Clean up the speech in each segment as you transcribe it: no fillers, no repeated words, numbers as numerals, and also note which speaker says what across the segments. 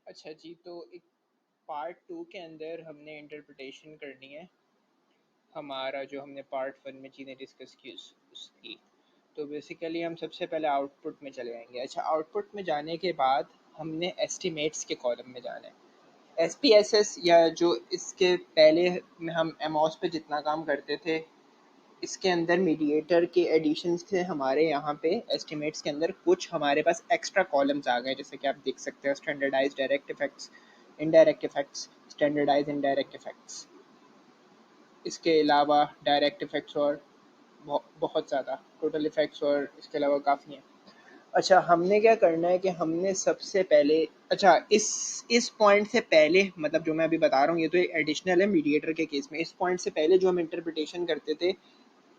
Speaker 1: अच्छा जी, तो एक पार्ट 2 के अंदर हमने इंटरप्रिटेशन करनी है हमारा जो हमने पार्ट 1 में चीज़ें डिस्कस की उसकी। तो बेसिकली हम सबसे पहले आउटपुट में चले जाएंगे। अच्छा, आउटपुट में जाने के बाद हमने एस्टिमेट्स के कॉलम में जाना है। एसपीएसएस या जो इसके पहले में हम एमओस पे जितना काम करते थे, इसके अंदर मीडिएटर के एडिशन से हमारे यहाँ पे एस्टिमेट्स के अंदर कुछ हमारे पास एक्स्ट्रा कॉलम्स आ गए, जैसे कि आप देख सकते हो standardise direct effects, indirect effects, standardise indirect effects. इसके अलावा डायरेक्ट इफेक्ट्स और बहुत ज़्यादा टोटल इफेक्ट्स और इसके अलावा काफ़ी हैं। अच्छा, हमने क्या करना है कि हमने सबसे पहले, अच्छा इस पॉइंट से पहले, मतलब जो मैं अभी बता रहा हूँ ये तो एडिशनल है मीडिएटर के केस में। इस पॉइंट से पहले जो हम इंटरप्रिटेशन करते थे,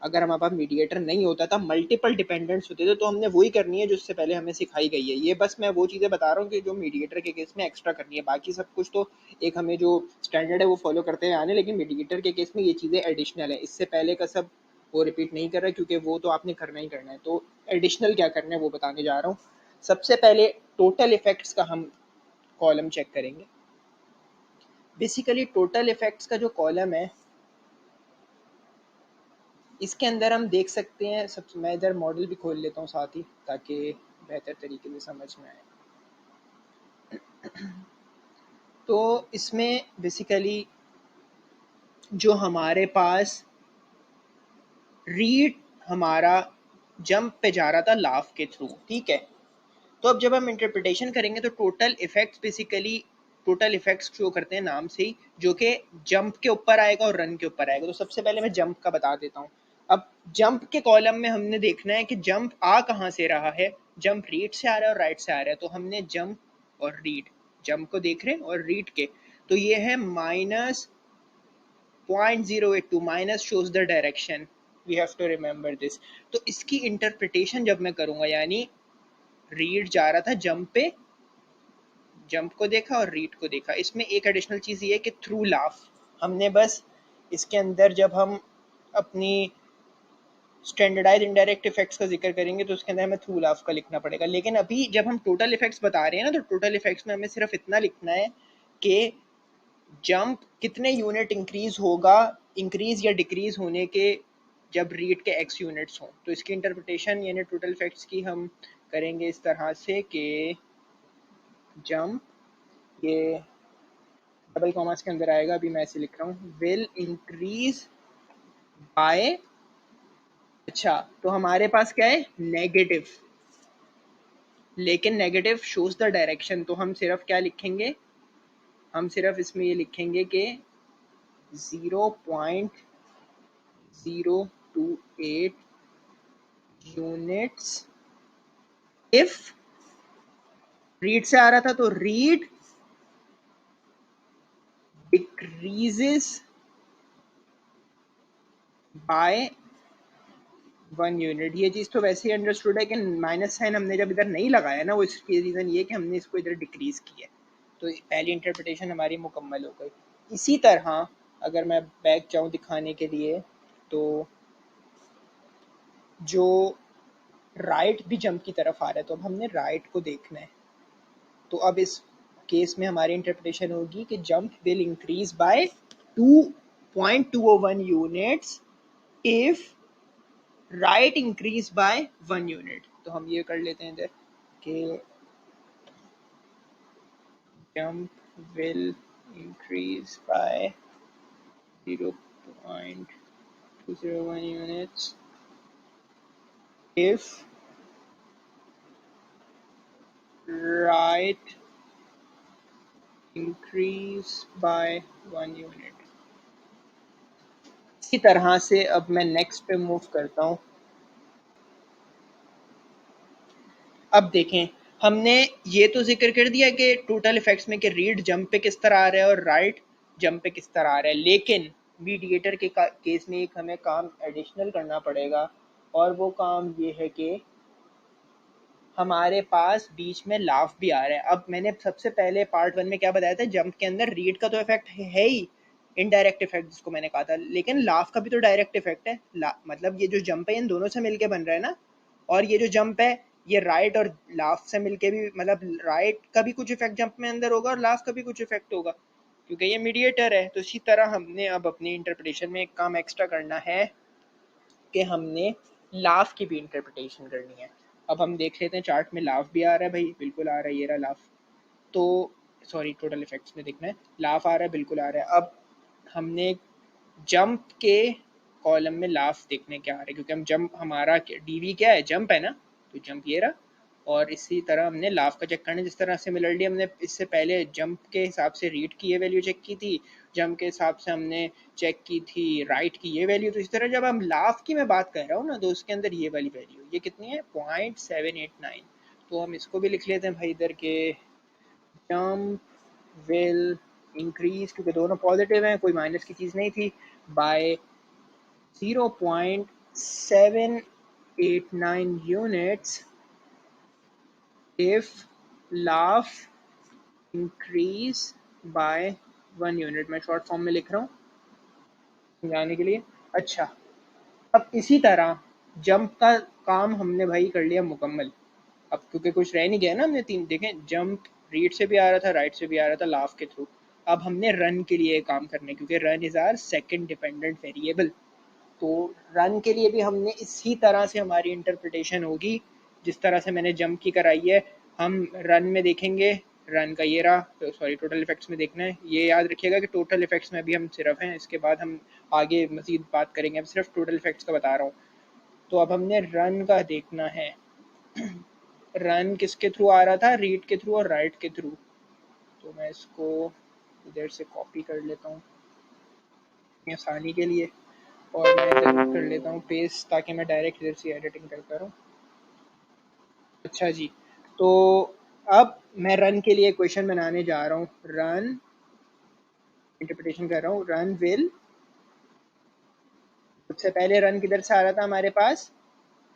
Speaker 1: अगर हमारे पास मीडिएटर नहीं होता था, मल्टीपल डिपेंडेंट्स होते थे, तो हमने वही करनी है जो इससे पहले हमें सिखाई गई है। ये बस मैं वो चीज़ें बता रहा हूँ कि जो मीडिएटर के केस में एक्स्ट्रा करनी है, बाकी सब कुछ तो एक हमें जो स्टैंडर्ड है वो फॉलो करते हैं आने, लेकिन मीडिएटर के केस में ये चीज़ें एडिशनल है। इससे पहले का सब वो रिपीट नहीं कर रहा क्योंकि वो तो आपने करना ही करना है। तो एडिशनल क्या करना है वो बताने जा रहा हूँ। सबसे पहले टोटल इफेक्ट्स का हम कॉलम चेक करेंगे। बेसिकली टोटल इफेक्ट्स का जो कॉलम है, इसके अंदर हम देख सकते हैं, सबसे मैं इधर मॉडल भी खोल लेता हूँ साथ ही ताकि बेहतर तरीके से समझ में आए। तो इसमें बेसिकली जो हमारे पास रीड हमारा जंप पे जा रहा था लाफ के थ्रू, ठीक है। तो अब जब हम इंटरप्रिटेशन करेंगे तो total effects basically total effects show करते हैं नाम से ही, जो कि जंप के ऊपर आएगा और रन के ऊपर आएगा। तो सबसे पहले मैं जंप का बता देता हूँ। अब जंप के कॉलम में हमने देखना है कि जंप आ कहाँ से रहा है। जंप रीड से आ रहा है और राइट से आ रहा है, तो हमने जंप और रीड, जंप को देख रहे हैं और रीड के, तो ये है -0.082, minus shows the direction, we have to remember this. तो इसकी इंटरप्रिटेशन जब मैं करूंगा, यानी रीड जा रहा था जंप पे, जंप को देखा और रीड को देखा। इसमें एक एडिशनल चीज़ ये है कि थ्रू लाफ, हमने बस इसके अंदर जब हम अपनी स्टैंडर्डाइज इनडायरेक्ट इफेक्ट्स का जिक्र करेंगे तो उसके अंदर हमें थ्रू लाफ का लिखना पड़ेगा। लेकिन अभी जब हम टोटल इफेक्ट्स बता रहे हैं ना, तो टोटल इफेक्ट्स में हमें सिर्फ इतना लिखना है कि जंप कितने यूनिट इंक्रीज होगा, इंक्रीज या डिक्रीज होने के, जब रीड के एक्स यूनिट्स हों। तो इसकी इंटरप्रिटेशन यानी टोटल इफेक्ट्स की हम करेंगे इस तरह से कि जंप, ये डबल कॉमास के अंदर आएगा, अभी मैं ऐसे लिख रहा हूँ, विल इंक्रीज बाय, अच्छा तो हमारे पास क्या है, नेगेटिव, लेकिन नेगेटिव शोज द डायरेक्शन, तो हम सिर्फ क्या लिखेंगे, हम सिर्फ इसमें ये लिखेंगे कि 0.028 यूनिट्स इफ, रीड से आ रहा था तो रीड डिक्रीजेस बाय 1 यूनिट। ये चीज़ तो वैसे ही अंडरस्टूड है कि माइनस साइन हमने जब इधर नहीं लगाया ना, वो इसकी रीज़न ये कि हमने इसको इधर डिक्रीज किया है। तो पहली इंटरप्रिटेशन हमारी मुकम्मल हो गई। इसी तरह अगर मैं बैक जाऊँ दिखाने के लिए, तो जो राइट भी जंप की तरफ आ रहा है, तो अब हमने राइट को देखना है। तो अब इस केस में हमारी इंटरप्रिटेशन होगी कि jump will increase bye 2.201 units if right increase by 1 unit. तो हम ये कर लेते हैं इधर कि jump will increase by 0.201 units if right increase by 1 unit। इसी तरह से अब मैं नेक्स्ट पे मूव करता हूँ। अब देखें, हमने ये तो जिक्र कर दिया कि टोटल इफेक्ट्स में कि रीड जंप पे किस तरह आ रहा है और राइट जंप पे किस तरह आ रहा है, लेकिन मीडिएटर के केस में एक हमें काम एडिशनल करना पड़ेगा, और वो काम ये है कि हमारे पास बीच में लाफ भी आ रहा है। अब मैंने सबसे पहले पार्ट 1 में क्या बताया था, जंप के अंदर रीड का तो इफेक्ट है ही, इनडायरेक्ट इफेक्ट जिसको मैंने कहा था, लेकिन लाफ का भी तो डायरेक्ट इफेक्ट है। मतलब ये जो जंप है इन दोनों से मिलके बन रहा है ना, और ये जो जंप है ये राइट और लास्ट से मिलके भी मतलब राइट का भी कुछ इफेक्ट जंप में अंदर होगा और लास्ट का भी कुछ इफेक्ट होगा क्योंकि ये मीडिएटर है। तो इसी तरह हमने अब अपनी इंटरप्रिटेशन में एक काम एक्स्ट्रा करना है कि हमने लाफ की भी इंटरप्रिटेशन करनी है। अब हम देख लेते हैं चार्ट में लाफ भी आ रहा है भाई, बिल्कुल आ रहा है, ये रहा लाफ। तो सॉरी टोटल इफेक्ट्स में देखना है, लाफ आ रहा है, बिल्कुल आ रहा है। अब हमने जंप के कॉलम में लाफ देखने क्या आ रहा है क्योंकि हम जंप हमारा डीवी क्या है, जंप है ना, तो जंप ये रहा। और इसी तरह हमने लाफ का चेक करना है, जिस तरह सिमिलरली हमने इससे पहले जंप के हिसाब से रीड की ये वैल्यू चेक की थी, जंप के हिसाब से हमने चेक की थी राइट की ये वैल्यू। तो इस तरह जब हम लाफ की मैं बात कर रहा हूँ ना, तो उसके अंदर ये वाली वैल्यू ये कितनी है, 0.789। तो हम इसको भी लिख लेते हैं भाई इधर के जंप विल इंक्रीज, क्योंकि दोनों पॉजिटिव हैं, कोई माइनस की चीज़ नहीं थी, by 0.789 units if laugh increase by 1 unit। मैं शॉर्ट फॉर्म में लिख रहा हूँ समझाने के लिए। अच्छा, अब इसी तरह जंप का काम हमने भाई कर लिया मुकम्मल। अब क्योंकि कुछ रह नहीं गया ना, हमने तीन देखें, जंप रीड से भी आ रहा था, राइट से भी आ रहा था, लाफ के थ्रू। अब हमने रन के लिए काम करना है क्योंकि run is our second dependent variable. तो रन के लिए भी हमने इसी तरह से हमारी इंटरप्रिटेशन होगी जिस तरह से मैंने जंप की कराई है। हम रन में देखेंगे, रन का ये रहा, तो सॉरी टोटल इफेक्ट्स में देखना है। ये याद रखिएगा कि टोटल इफेक्ट्स में अभी हम सिर्फ हैं, इसके बाद हम आगे मजीद बात करेंगे, अब सिर्फ टोटल इफेक्ट्स का बता रहा हूँ। तो अब हमने रन का देखना है। रन किसके थ्रू आ रहा था, रीड के थ्रू और राइट के थ्रू। तो मैं इसको इधर से कॉपी कर लेता हूँ आसानी के लिए, और मैं इधर कर लेता हूँ पेस्ट ताकि मैं डायरेक्ट इधर से एडिटिंग कर पाऊँ। अच्छा जी, तो अब मैं रन के लिए क्वेश्चन बनाने जा रहा हूँ। रन इंटरप्रिटेशन कर रहा हूँ, रन विल, सबसे पहले रन किधर से आ रहा था हमारे पास,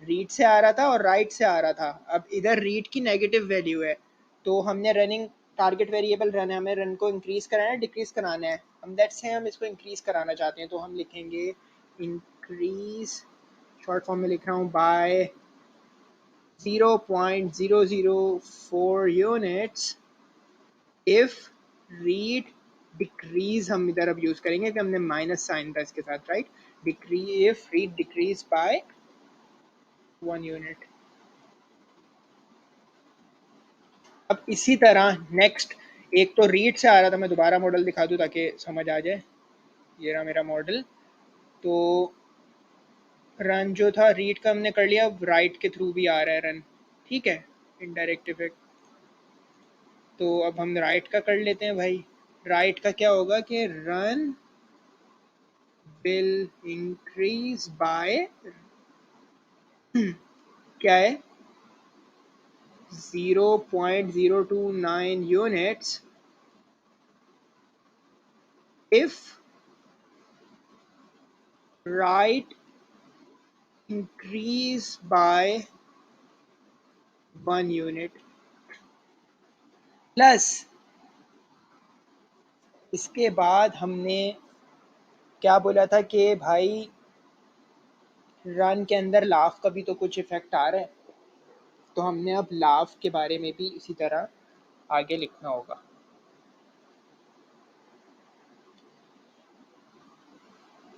Speaker 1: रीड से आ रहा था और राइट से आ रहा था। अब इधर रीड की नेगेटिव वैल्यू है, तो हमने रनिंग टारगेट वेरिएबल रन है, हमें रन को इंक्रीज कराना है डिक्रीज कराना है, हम दैट से हम इसको इंक्रीज कराना चाहते हैं। तो हम लिखेंगे इंक्रीज, शॉर्ट फॉर्म में लिख रहा हूँ, bye 0.004 units if read decrease, हम इधर अब यूज करेंगे कि हमने माइनस साइन था इसके साथ, right, decrease if read decrease by 1 unit। अब इसी तरह नेक्स्ट, एक तो रीड से आ रहा था, मैं दोबारा मॉडल दिखा दूं ताकि समझ आ जाए। ये रहा मेरा मॉडल। तो रन जो था रीड का हमने कर लिया, राइट के थ्रू भी आ रहा है रन, ठीक है, इनडायरेक्ट इफेक्ट। तो अब हम राइट का कर लेते हैं भाई। राइट का क्या होगा कि रन विल इंक्रीज बाय क्या है, 0.029 units if right increase by 1 unit plus इसके बाद हमने क्या बोला था कि भाई रन के अंदर लाफ का भी तो कुछ इफेक्ट आ रहा है, तो हमने अब लाफ के बारे में भी इसी तरह आगे लिखना होगा।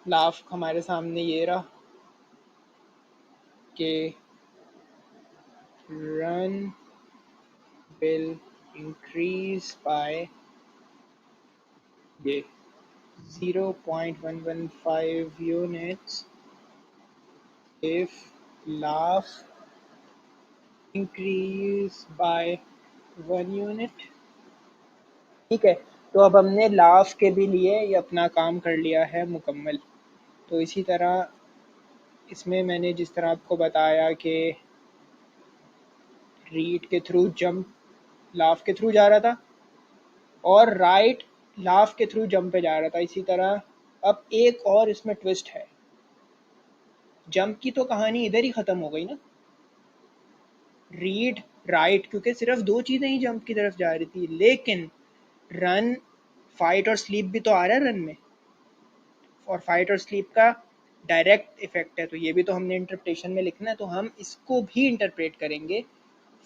Speaker 1: लाफ हमारे सामने ये रहा कि रन विल इंक्रीज बाय ये 0.115 units if laugh increase by 1 unit। ठीक है, तो अब हमने लाफ के भी लिए ये अपना काम कर लिया है मुकम्मल। तो इसी तरह इसमें मैंने जिस तरह आपको बताया कि रीड के थ्रू जंप लाफ के थ्रू जा रहा था और राइट लाफ के थ्रू जंप पे जा रहा था, इसी तरह अब एक और इसमें ट्विस्ट है। जंप की तो कहानी इधर ही ख़त्म हो गई ना, रीड राइट, क्योंकि सिर्फ दो चीज़ें ही जंप की तरफ जा रही थी, लेकिन रन, फाइट और स्लीप भी तो आ रहा है रन में, और फाइट और स्लीप का डायरेक्ट इफेक्ट है, तो ये भी तो हमने इंटरप्रिटेशन में लिखना है। तो हम इसको भी इंटरप्रेट करेंगे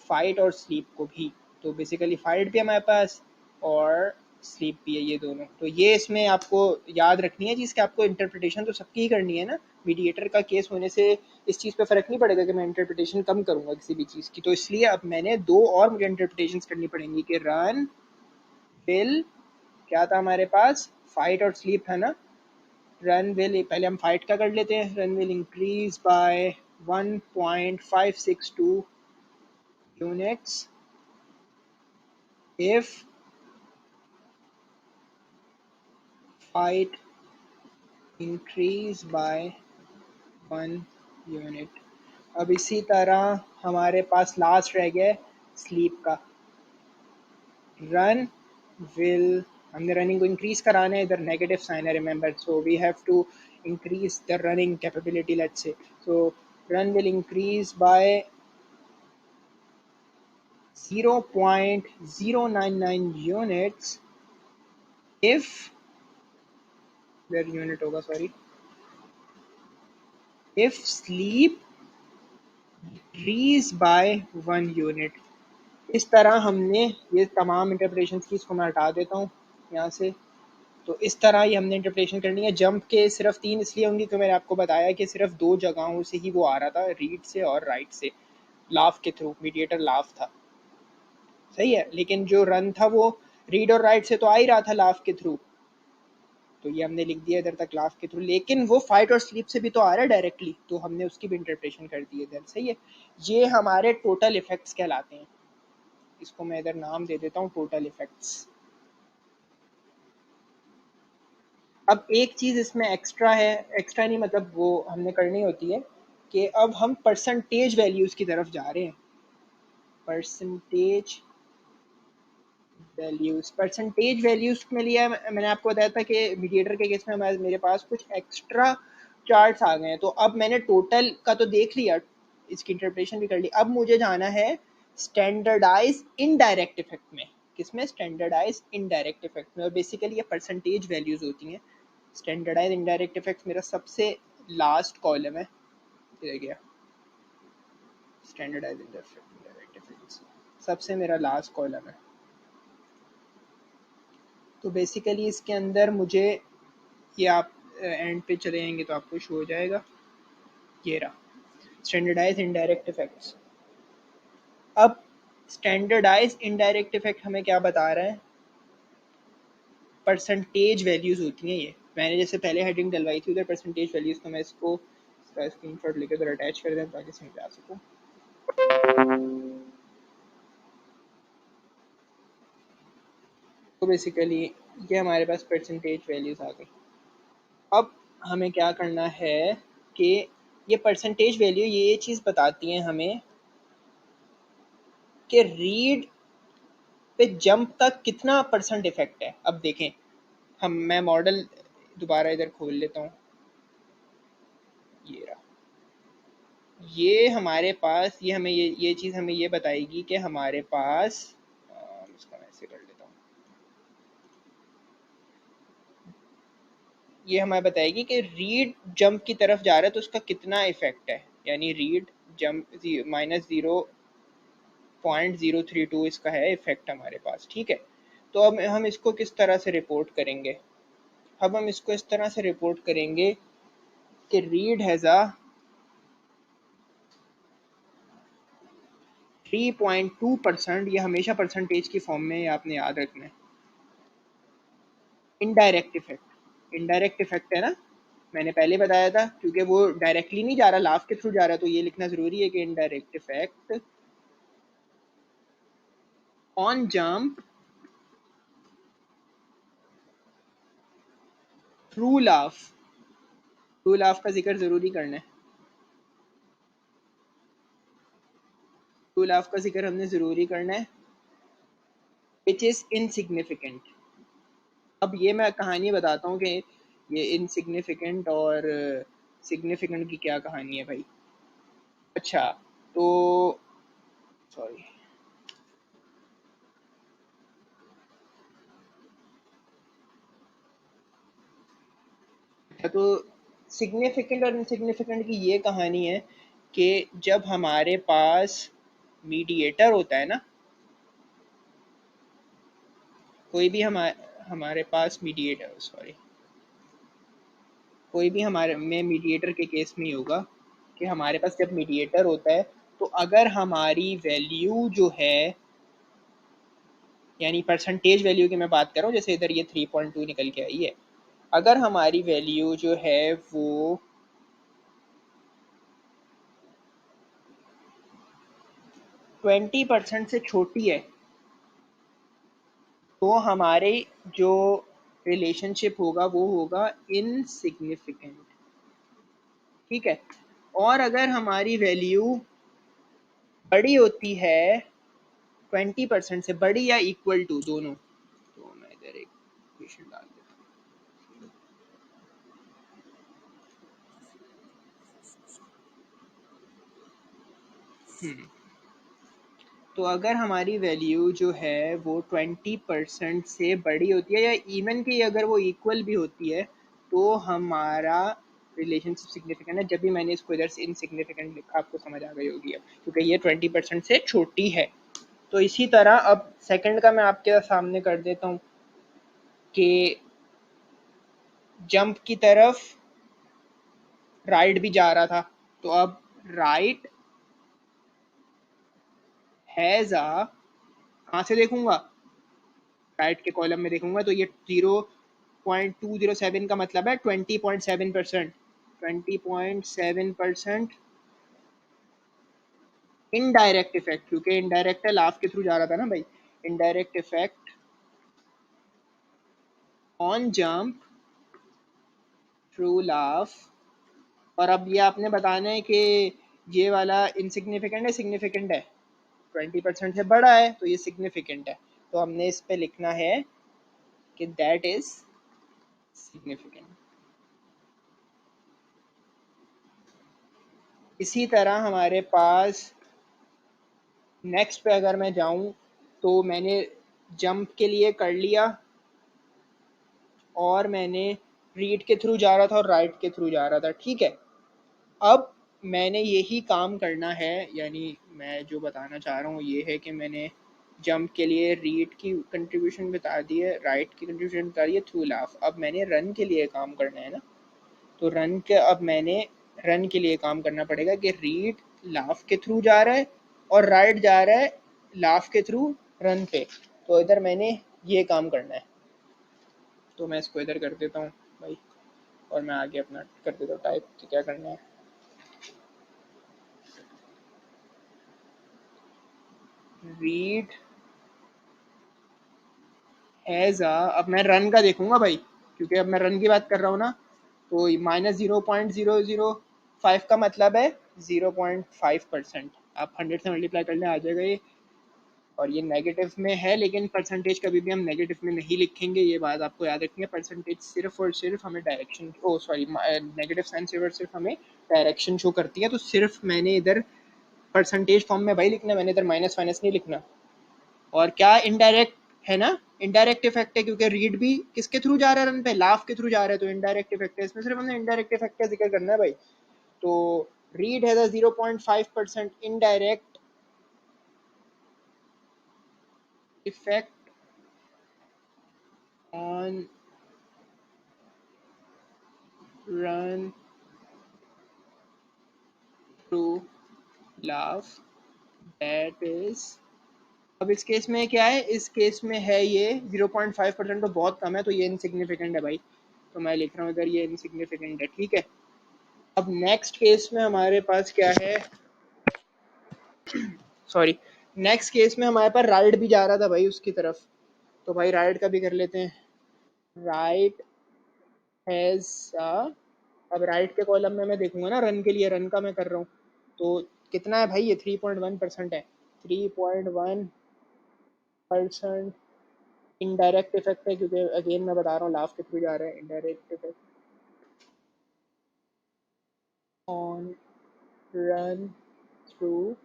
Speaker 1: फाइट और स्लीप को भी। तो बेसिकली फाइट भी हमारे पास और स्लीप भी है, ये दोनों। तो ये इसमें आपको याद रखनी है चीज़ कि आपको इंटरप्रिटेशन तो सबकी ही करनी है ना। मीडिएटर का केस होने से इस चीज़ पे फ़र्क नहीं पड़ेगा कि मैं इंटरप्रिटेशन कम करूँगा किसी भी चीज़ की। तो इसलिए अब मैंने दो और मुझे इंटरप्रिटेशन करनी पड़ेंगी कि रन विल, क्या था हमारे पास, फाइट और स्लीप है ना। रन विल, पहले हम फाइट का कर लेते हैं। Run will increase bye 1.562 units if fight increase by 1 unit. अब इसी तरह हमारे पास लास्ट रह गया स्लीप का। रन विल, हमने रनिंग को इंक्रीज कराना है, इधर नेगेटिव साइन है remember, so we have to increase the running capability, let's say. So run will increase by 0.099 units if, where unit होगा sorry, if sleep increase by 1 unit. इस तरह हमने ये तमाम इंटरप्रिटेशन की, इसको मैं हटा देता हूँ यहाँ से। तो इस तरह ही हमने इंटरप्रिटेशन करनी है। जंप के सिर्फ 3 इसलिए होंगी कि मैंने आपको बताया कि सिर्फ 2 जगहों से ही वो आ रहा था, रीड से और राइट से, लाफ के थ्रू। मीडिएटर लाफ था, सही है, लेकिन जो रन था वो रीड और राइट से तो आ ही रहा था लाफ के थ्रू। तो ये हमने लिख दिया इधर तक लाफ के थ्रू, लेकिन वो फाइट और स्लीप से भी तो आ रहा है डायरेक्टली, तो हमने उसकी भी इंटरप्रिटेशन कर दी इधर, सही है। ये हमारे टोटल इफेक्ट्स कहलाते हैं। इसको मैं इधर नाम दे देता हूँ टोटल इफेक्ट्स। अब एक चीज़ इसमें एक्स्ट्रा है, एक्स्ट्रा नहीं मतलब वो हमने करनी होती है, कि अब हम परसेंटेज वैल्यूज़ की तरफ जा रहे हैं। परसेंटेज वैल्यूज़, परसेंटेज वैल्यूज़ में लिया मैंने आपको बताया था कि मीडिएटर के केस में मेरे पास कुछ एक्स्ट्रा चार्ट्स आ गए हैं। तो अब मैंने टोटल का तो देख लिया, इसकी इंटरप्रिटेशन भी कर ली। अब मुझे जाना है स्टैंडर्डाइज इनडायरेक्ट इफेक्ट में। किसमें? स्टैंडर्डाइज इनडायरेक्ट इफेक्ट में। और बेसिकली ये परसेंटेज वैल्यूज़ होती हैं। स्टैंडर्डाइज इनडायरेक्ट इफेक्ट्स मेरा सबसे लास्ट कॉलम है, ये गया स्टैंडर्डाइज इनडायरेक्ट इफेक्ट्स, सबसे मेरा लास्ट कॉलम है। तो बेसिकली इसके अंदर मुझे, ये आप एंड पे चले जाएंगे तो आपको शो हो जाएगा, ये रहा स्टैंडर्डाइज इनडायरेक्ट इफेक्ट्स। अब स्टैंडर्डाइज इनडायरेक्ट इफेक्ट हमें क्या बता रहा है? परसेंटेज वैल्यूज़ होती हैं ये। मैंने जैसे पहले हेडिंग डलवाई थी उधर परसेंटेज वैल्यूज़, तो मैं इसको इसका स्क्रीनशॉट लेकर उधर अटैच कर दें ताकि समझा सकूँ। तो बेसिकली ये हमारे पास परसेंटेज वैल्यूज़ आ गई। अब हमें क्या करना है कि ये परसेंटेज वैल्यू ये चीज़ बताती हैं हमें कि रीड पे जंप का कितना परसेंट इफेक्ट है। अब देखें, मैं मॉडल दोबारा इधर खोल लेता हूँ, ये रहा। ये हमारे पास, ये हमें ये चीज़ हमें ये बताएगी कि हमारे पास, इसको मैं ऐसे कर लेता हूँ, ये हमें बताएगी कि रीड जंप की तरफ जा रहा है तो उसका कितना इफेक्ट है। यानी रीड जंप -0.032 इसका है इफेक्ट हमारे पास, ठीक है। तो अब हम इसको किस तरह से रिपोर्ट करेंगे? अब हम इसको इस तरह से रिपोर्ट करेंगे कि रीड हैज़ अ 3.2%, ये हमेशा परसेंटेज की फॉर्म में आपने याद रखना है। इनडायरेक्ट इफेक्ट, इनडायरेक्ट इफेक्ट है ना, मैंने पहले बताया था, क्योंकि वो डायरेक्टली नहीं जा रहा, लाफ के थ्रू जा रहा है, तो ये लिखना जरूरी है कि indirect effect on jump through laugh. Through laugh का जिक्र जरूरी करना है, थ्रू लाफ का जिक्र हमने जरूरी करना है, विच इज इनसिग्निफिकेंट। अब ये मैं कहानी बताता हूँ कि ये इनसिग्निफिकेंट और सिग्निफिकेंट की क्या कहानी है भाई। अच्छा, तो सॉरी, तो सिग्निफिकेंट और इनसिग्निफिकेंट की ये कहानी है कि जब हमारे पास मीडिएटर होता है ना, कोई भी हमारे पास मीडिएटर, सॉरी, कोई भी हमारे में मीडिएटर के केस में ही होगा कि हमारे पास जब मीडिएटर होता है तो अगर हमारी वैल्यू जो है, यानी परसेंटेज वैल्यू की मैं बात कर रहा हूँ, जैसे इधर ये 3.2 निकल के आई है, अगर हमारी वैल्यू जो है वो 20% से छोटी है तो हमारे जो रिलेशनशिप होगा वो होगा इनसिग्निफिकेंट, ठीक है। और अगर हमारी वैल्यू बड़ी होती है 20% से, बड़ी या इक्वल टू दोनों, तो मैं इधर एक इक्वेशन डाल देता हूँ। तो अगर हमारी वैल्यू जो है वो 20% से बड़ी होती है या इवन की अगर वो इक्वल भी होती है तो हमारा रिलेशनशिप सिग्निफिकेंट है। जब भी मैंने इसको इधर से इनसिग्निफिकेंट लिखा आपको समझ आ गई होगी अब, क्योंकि ये 20% से छोटी है। तो इसी तरह अब सेकंड का मैं आपके सामने कर देता हूँ कि जंप की तरफ राइट भी जा रहा था, तो अब राइट हैज़ अ, कहाँ से देखूंगा, राइट के कॉलम में देखूंगा तो ये 0.207 का मतलब है 20.7%, 20.7% इनडायरेक्ट इफेक्ट, क्योंकि इनडायरेक्ट है, लाभ के थ्रू जा रहा था ना भाई, indirect effect on jump through लाभ। और अब ये आपने बताना है कि ये वाला इनसिग्निफिकेंट है सिग्निफिकेंट है, 20% से बड़ा है तो ये सिग्निफिकेंट है, तो हमने इस पे लिखना है कि दैट इज सिग्निफिकेंट। इसी तरह हमारे पास नेक्स्ट पे अगर मैं जाऊं तो मैंने जंप के लिए कर लिया और मैंने रीड के थ्रू जा रहा था और राइट के थ्रू जा रहा था, ठीक है। अब मैंने यही काम करना है, यानी मैं जो बताना चाह रहा हूँ ये है कि मैंने जंप के लिए रीड की कंट्रीब्यूशन बता दी है, राइट की कंट्रीब्यूशन बता दी है थ्रू लाफ। अब मैंने रन के लिए काम करना है ना, तो रन के अब मैंने रन के लिए काम करना पड़ेगा कि रीड लाफ के थ्रू जा रहा है और राइट जा रहा है लाफ के थ्रू रन पे, तो इधर मैंने ये काम करना है। तो मैं इसको इधर कर देता हूँ भाई और मैं आगे अपना कर देता हूँ टाइप कि क्या करना है। रीड एज अ, अब मैं रन का देखूंगा भाई, क्योंकि अब मैं रन की बात कर रहा हूँ ना, तो -0.005 का मतलब है 0.5%। आप 100 से मल्टीप्लाई करने आ जाएगा ये, और ये नेगेटिव में है लेकिन परसेंटेज कभी भी हम नेगेटिव में नहीं लिखेंगे, ये बात आपको याद रखनी है। परसेंटेज सिर्फ और सिर्फ हमें डायरेक्शन, ओ सॉरी, नेगेटिव साइन सिर्फ और सिर्फ हमें डायरेक्शन शो करती है, तो सिर्फ मैंने इधर परसेंटेज फॉर्म में भाई लिखना, मैंने इधर माइनस माइनस नहीं लिखना। और क्या इनडायरेक्ट है ना, इनडायरेक्ट इफेक्ट है, क्योंकि रीड भी किसके थ्रू जा रहा है, रन पे लाफ के थ्रू जा रहा है, तो इनडायरेक्ट इफेक्ट है, इसमें सिर्फ हमने इनडायरेक्ट इफेक्ट का जिक्र करना है भाई। तो read has a 0.5% indirect effect on run through laugh, that is, अब इस केस में क्या है, इस केस में है ये 0.5%, तो बहुत कम है, तो ये इनसिग्निफिकेंट है भाई, तो मैं लिख रहा हूँ इधर ये इनसिग्निफिकेंट है, ठीक है। अब नेक्स्ट केस में हमारे पास क्या है, सॉरी, नेक्स्ट केस में हमारे पास राइट भी जा रहा था भाई उसकी तरफ, तो भाई राइट का भी कर लेते हैं। राइट हैज, अब राइट के कॉलम में मैं देखूंगा ना, रन के लिए रन का मैं कर रहा हूँ, तो कितना है भाई, ये 3.1% है, 3.1% इनडायरेक्ट इफेक्ट है, क्योंकि अगेन मैं बता रहा हूँ लाफ के थ्रू जा रहा है, indirect effect on run through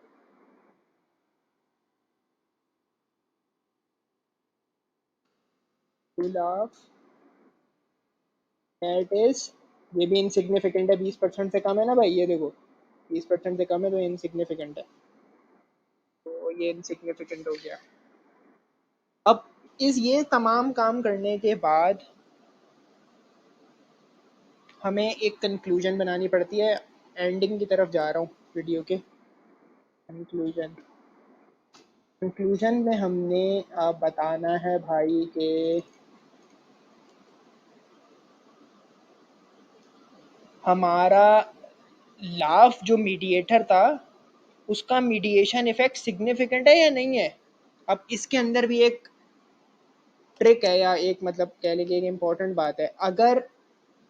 Speaker 1: laugh, that is, ये भी इनसिग्निफिकेंट है, 20% से कम है ना भाई, ये देखो 20% से कम है तो इनसिग्निफिकेंट है। ये इनसिग्निफिकेंट हो गया। अब ये तमाम काम करने के बाद हमें एक कंक्लूजन बनानी पड़ती है। एंडिंग की तरफ जा रहा हूँ वीडियो के। कंक्लूजन में हमने बताना है भाई कि हमारा लाफ जो मीडिएटर था उसका मीडिएशन इफेक्ट सिग्निफिकेंट है या नहीं है। अब इसके अंदर भी एक ट्रिक है या एक मतलब कह लीजिए एक इम्पॉर्टेंट बात है। अगर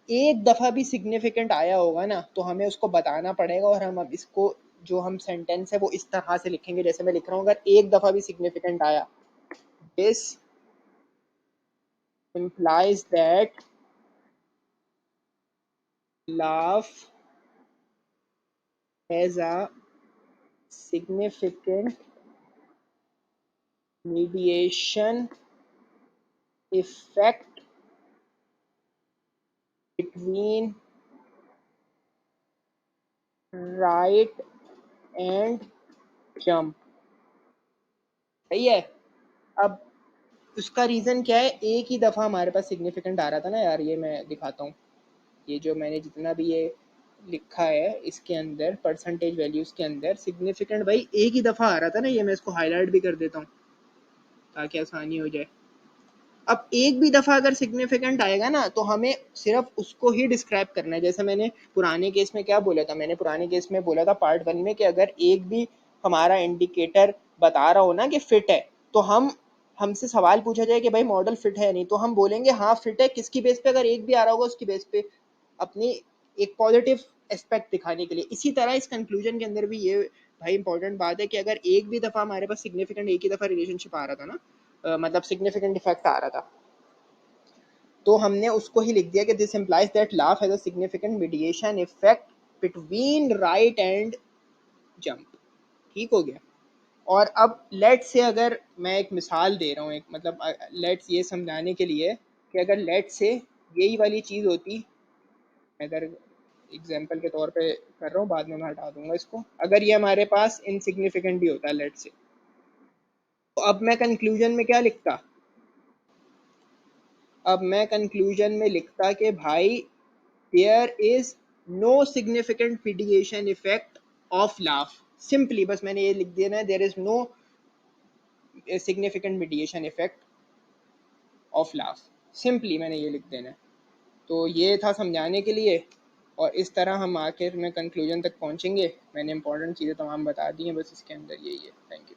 Speaker 1: एक दफ़ा भी सिग्निफिकेंट आया होगा ना तो हमें उसको बताना पड़ेगा, और हम अब इसको जो हम सेंटेंस है वो इस तरह से लिखेंगे जैसे मैं लिख रहा हूँ। अगर एक दफ़ा भी सिग्निफिकेंट आया, this implies that laugh has a significant mediation effect between right and jump। सही है। अब उसका रीज़न क्या है, एक ही दफ़ा हमारे पास सिग्निफिकेंट आ रहा था ना यार, ये मैं दिखाता हूँ। ये जो मैंने जितना भी ये लिखा है इसके अंदर परसेंटेज वैल्यूज़ के अंदर सिग्निफिकेंट भाई एक ही दफ़ा आ रहा था ना। ये मैं इसको हाईलाइट भी कर देता हूँ ताकि आसानी हो जाए। अब एक भी दफ़ा अगर सिग्निफिकेंट आएगा ना तो हमें सिर्फ उसको ही डिस्क्राइब करना है। जैसे मैंने पुराने केस में क्या बोला था, मैंने पुराने केस में बोला था पार्ट 1 में कि अगर एक भी हमारा इंडिकेटर बता रहा हो ना कि फिट है, तो हमसे सवाल पूछा जाए कि भाई मॉडल फिट है नहीं, तो हम बोलेंगे हाँ फिट है। किसकी बेस पे? अगर एक भी आ रहा होगा उसकी बेस पे, अपनी एक पॉजिटिव एस्पेक्ट दिखाने के लिए। इसी तरह इस कंक्लूजन के अंदर भी ये भाई इंपॉर्टेंट बात है कि अगर एक भी दफ़ा हमारे पास सिग्निफिकेंट एक ही दफ़ा रिलेशनशिप आ रहा था ना, मतलब सिग्निफिकेंट इफेक्ट आ रहा था, तो हमने उसको ही लिख दिया कि this implies that laugh has a significant mediation effect between right and jump. ठीक हो गया। और अब लेट्स से, अगर मैं एक मिसाल दे रहा हूँ, एक मतलब लेट्स ये समझाने के लिए कि अगर लेट्स से यही वाली चीज़ होती, अगर एग्जाम्पल के तौर पे कर रहा हूँ, बाद में मैं हटा दूंगा इसको। अगर ये हमारे पास इनसिग्निफिकेंट भी होता है लेट्स से, तो अब मैं कंक्लूजन में क्या लिखता? अब मैं कंक्लूजन में लिखता कि भाई there is no significant mediation effect of laugh। Simply बस मैंने ये लिख दिया ना, there is no significant mediation effect of laugh। Simply मैंने ये लिख देना है। तो ये था समझाने के लिए, और इस तरह हम आखिर में कंक्लूजन तक पहुंचेंगे। मैंने इंपॉर्टेंट चीज़ें तमाम बता दी हैं, बस इसके अंदर यही है। Thank you.